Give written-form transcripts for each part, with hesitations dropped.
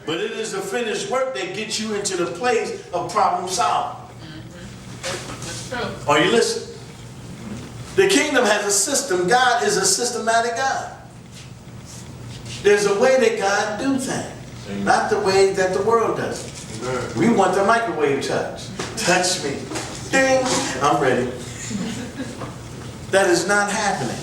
But it is the finished work that gets you into the place of problem solving. That's true. Are you listening? The kingdom has a system. God is a systematic God. There's a way that God do things, not the way that the world does it. We want the microwave touch. Touch me. Ding. I'm ready. That is not happening.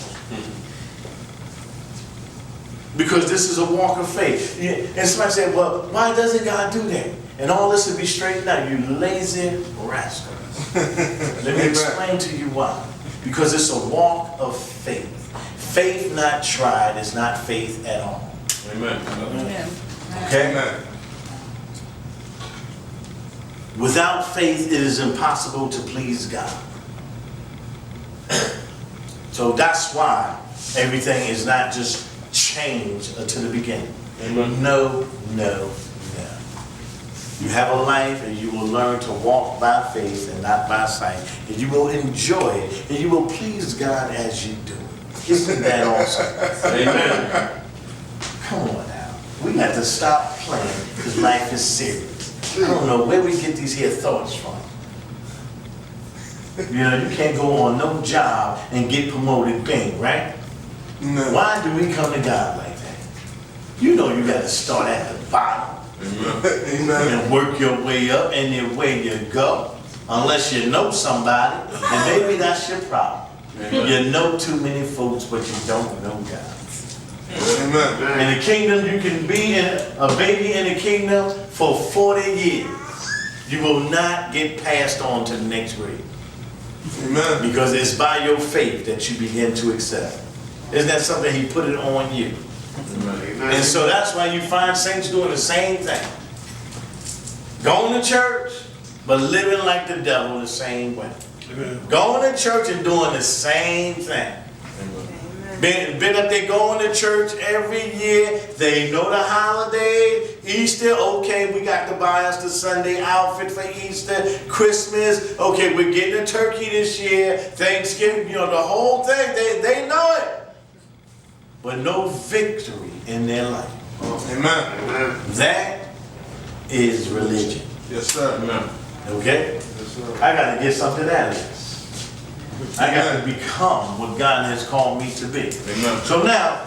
Because this is a walk of faith. And somebody said, well, why doesn't God do that? And all this will be straightened out. You lazy rascal. Let me explain to you why. Because it's a walk of faith. Faith not tried is not faith at all. Amen. Okay? Amen. Without faith, it is impossible to please God. So that's why everything is not just changed to the beginning. Amen. No. You have a life and you will learn to walk by faith and not by sight. And you will enjoy it and you will please God as you do it. Isn't that awesome? Amen. Come on now. We got to stop playing because life is serious. I don't know where we get these here thoughts from. You know, you can't go on no job and get promoted bing, right? No. Why do we come to God like that? You know you got to start at the bottom. Amen. And work your way up, and the way you go. Unless you know somebody, then maybe that's your problem. Amen. You know too many folks, but you don't know God. Amen. In the kingdom, you can be a baby in the kingdom for 40 years. You will not get passed on to the next grade. Amen. Because it's by your faith that you begin to accept. Isn't that something he put it on you? Amen. And so that's why you find saints doing the same thing. Going to church, but living like the devil the same way. Amen. Going to church and doing the same thing. Been up there going to church every year. They know the holiday. Easter, okay, we got to buy us the Sunday outfit for Easter. Christmas, okay, we're getting a turkey this year. Thanksgiving, you know, the whole thing. They know it. But no victory in their life. Amen. That is religion. Yes, sir. Amen. Okay? Yes, sir. I got to get something out of this. I got to become what God has called me to be. Amen. So now,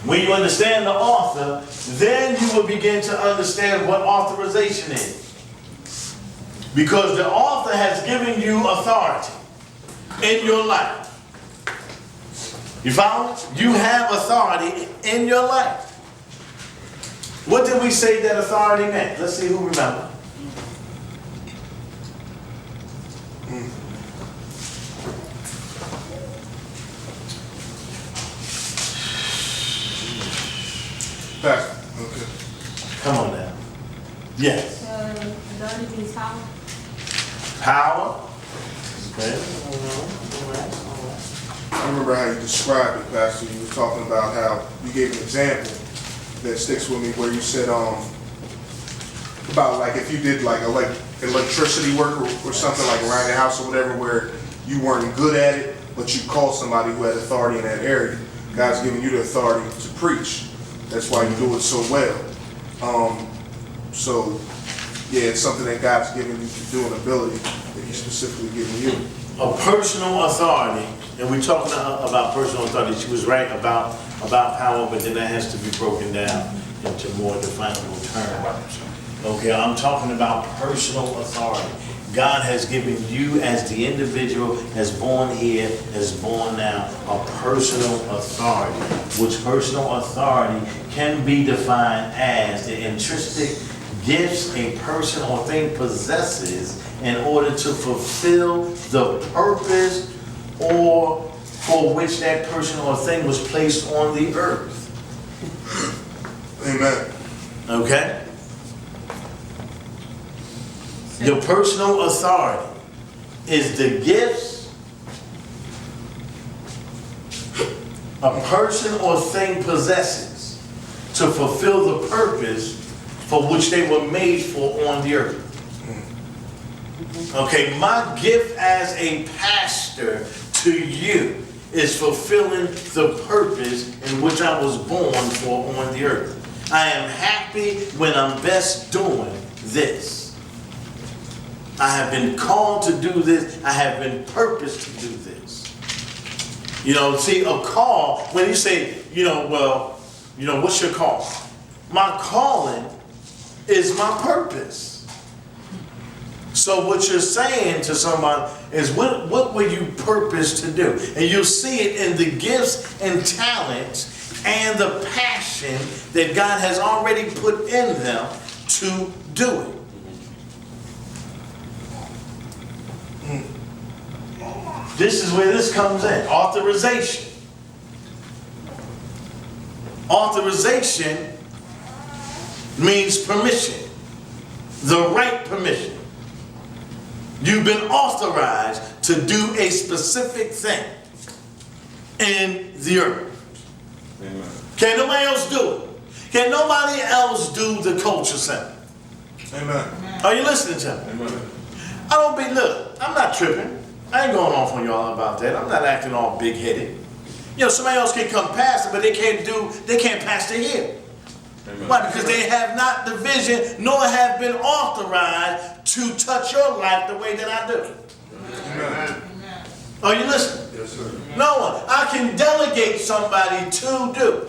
when you understand the author, then you will begin to understand what authorization is. Because the author has given you authority in your life. You follow? You have authority in your life. What did we say that authority meant? Let's see who remembers. Pastor. Okay. Come on now. Yes. Authority means power. Power. Okay. I remember how you described it, Pastor. You were talking about how you gave an example that sticks with me where you said about like if you did like electricity work or something like around your house or whatever where you weren't good at it, but you called somebody who had authority in that area. God's giving you the authority to preach. That's why you do it so well. So yeah, it's something that God's given you to do, an ability that He's specifically given you. A personal authority, and we're talking about personal authority. She was right about power, but then that has to be broken down into more definable terms. Okay, I'm talking about personal authority. God has given you as the individual as born here, as born now, a personal authority, which personal authority can be defined as the intrinsic gifts a person or thing possesses in order to fulfill the purpose or for which that person or thing was placed on the earth. Amen. Okay? Your personal authority is the gifts a person or thing possesses to fulfill the purpose for which they were made for on the earth. Okay, my gift as a pastor to you is fulfilling the purpose in which I was born for on the earth. I am happy when I'm best doing this. I have been called to do this. I have been purposed to do this. You know, see, a call, when you say, what's your call? My calling is my purpose. So what you're saying to someone is, what were you purposed to do? And you'll see it in the gifts and talents and the passion that God has already put in them to do it. This is where this comes in. Authorization. Authorization means permission. The right permission. You've been authorized to do a specific thing in the earth. Amen. Can nobody else do it? Can nobody else do the culture center? Amen. Are you listening to me? Amen. Look, I'm not tripping. I ain't going off on y'all about that. I'm not acting all big-headed. Somebody else can come past it, but they can't pass it here. Amen. Why? Because they have not the vision, nor have been authorized to touch your life the way that I do. Amen. Are you listening? Yes, sir. No one. I can delegate somebody to do,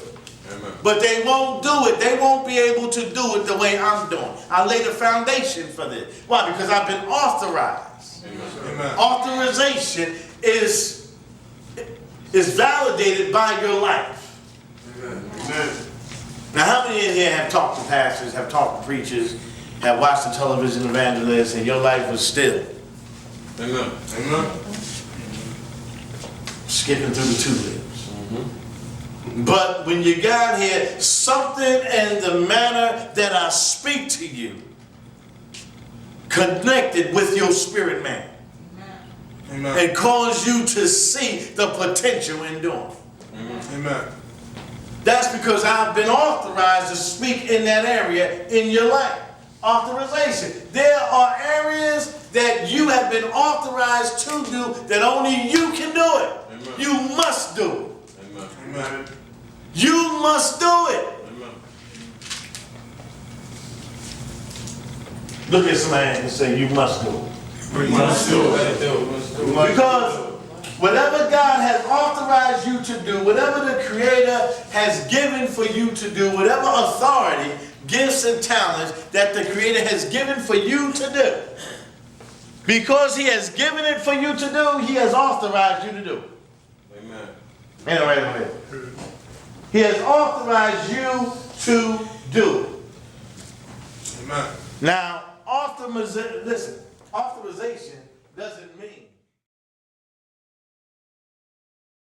Amen. but they won't do it. They won't be able to do it the way I'm doing. I lay the foundation for this. Why? Because I've been authorized. Amen. Authorization is validated by your life. Amen. Now, how many in here have talked to pastors, have talked to preachers, have watched the television evangelists, and your life was still Amen. Amen. skipping through the tulips? But when you got here, something in the manner that I speak to you connected with your spirit man. Amen. And caused you to see the potential in doing. Amen. That's because I've been authorized to speak in that area in your life. Authorization. There are areas that you have been authorized to do that only you can do it. Amen. You must do it. Amen. Amen. You must do it. Amen. Look at somebody and say, you must do it. We must do it. Because whatever God has authorized you to do, whatever the Creator has given for you to do, whatever authority, gifts, and talents that the Creator has given for you to do, because He has given it for you to do, He has authorized you to do it. Amen. Ain't that right over there? He has authorized you to do it. Amen. Now, authorization doesn't mean